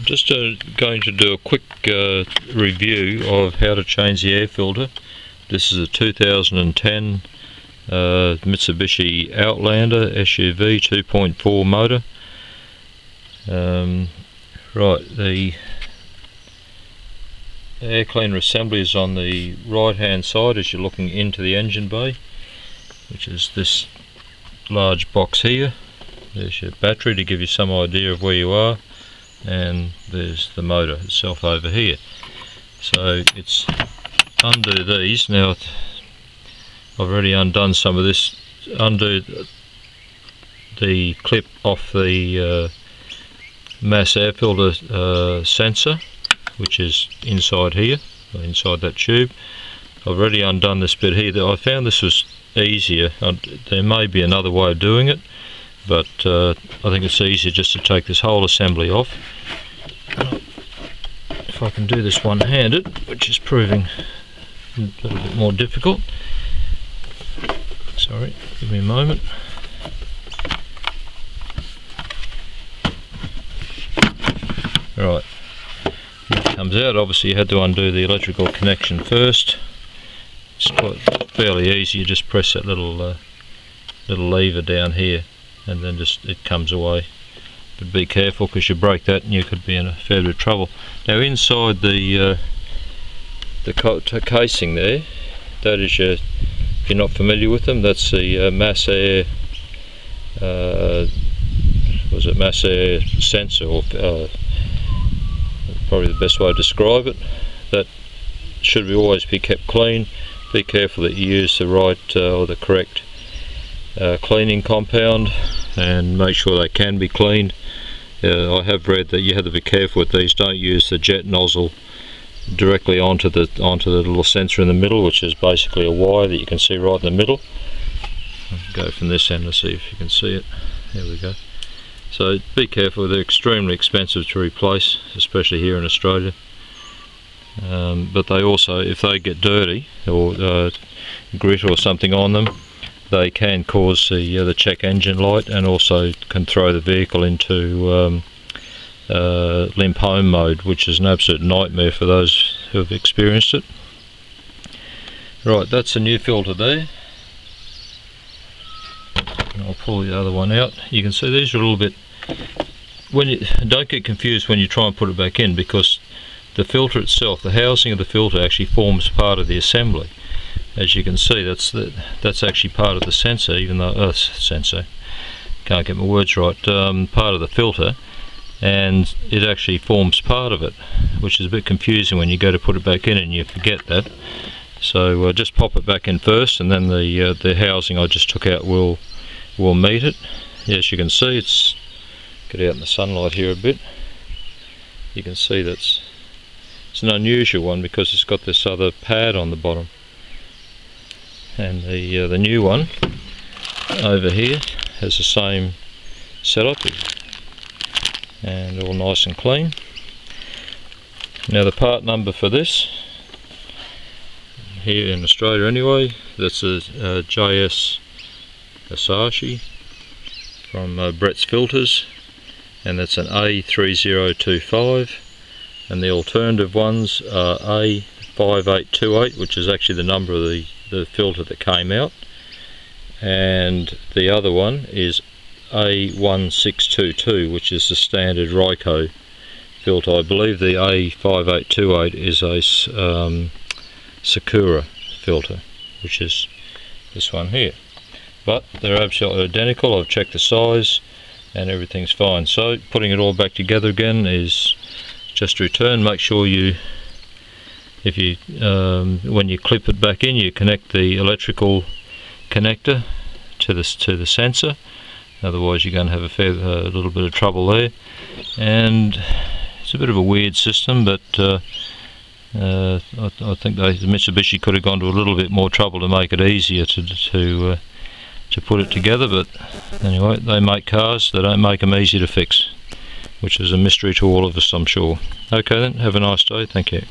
Just going to do a quick review of how to change the air filter. This is a 2010 Mitsubishi Outlander SUV 2.4 motor. Right, the air cleaner assembly is on the right hand side as you're looking into the engine bay, which is this large box here. There's your battery to give you some idea of where you are, and there's the motor itself over here. So it's undo these. Now I've already undone some of this. Undo the clip off the mass air filter sensor, which is inside here, inside that tube. I've already undone this bit here. I found this was easier. There may be another way of doing it, but I think it's easier just to take this whole assembly off. If I can do this one-handed, which is proving a little bit more difficult. Sorry, give me a moment. Right, when it comes out, obviously you had to undo the electrical connection first. It's quite fairly easy. You just press that little lever down here, and then just it comes away. But be careful, because you break that and you could be in a fair bit of trouble. Now inside the casing there, that is your, if you're not familiar with them, that's the mass air mass air sensor, or probably the best way to describe it. That should always be kept clean. Be careful that you use the right or the correct cleaning compound, and make sure they can be cleaned. I have read that you have to be careful with these. Don't use the jet nozzle directly onto the little sensor in the middle, which is basically a wire that you can see right in the middle. I'll go from this end to see if you can see it. There we go. So be careful. They're extremely expensive to replace, especially here in Australia. But they also, if they get dirty or grit or something on them, they can cause the check engine light, and also can throw the vehicle into limp home mode, which is an absolute nightmare for those who have experienced it. Right, that's a new filter there. And I'll pull the other one out. You can see these are a little bit, don't get confused when you try and put it back in, because the filter itself, the housing of the filter, actually forms part of the assembly. As you can see, that's actually part of the sensor, even though sensor, can't get my words right, part of the filter, and it actually forms part of it, which is a bit confusing when you go to put it back in and you forget that. So just pop it back in first, and then the housing I just took out will meet it. As you can see, it's, get out in the sunlight here a bit, you can see it's an unusual one, because it's got this other pad on the bottom. And the new one over here has the same setup, and all nice and clean. Now the part number for this, here in Australia anyway, that's a JS Asahi from Brett's Filters, and that's an A3025, and the alternative ones are A5828, which is actually the number of the filter that came out, and the other one is A1622, which is the standard Ryco filter. I believe the A5828 is a Sakura filter, which is this one here. But they're absolutely identical. I've checked the size and everything's fine. So putting it all back together again is just return. Make sure you, if you when you clip it back in, you connect the electrical connector to the sensor. Otherwise you're going to have a little bit of trouble there. And it's a bit of a weird system, but I think the Mitsubishi could have gone to a little bit more trouble to make it easier to put it together. But anyway, they make cars, they don't make them easy to fix, which is a mystery to all of us, I'm sure. Okay then, have a nice day, thank you.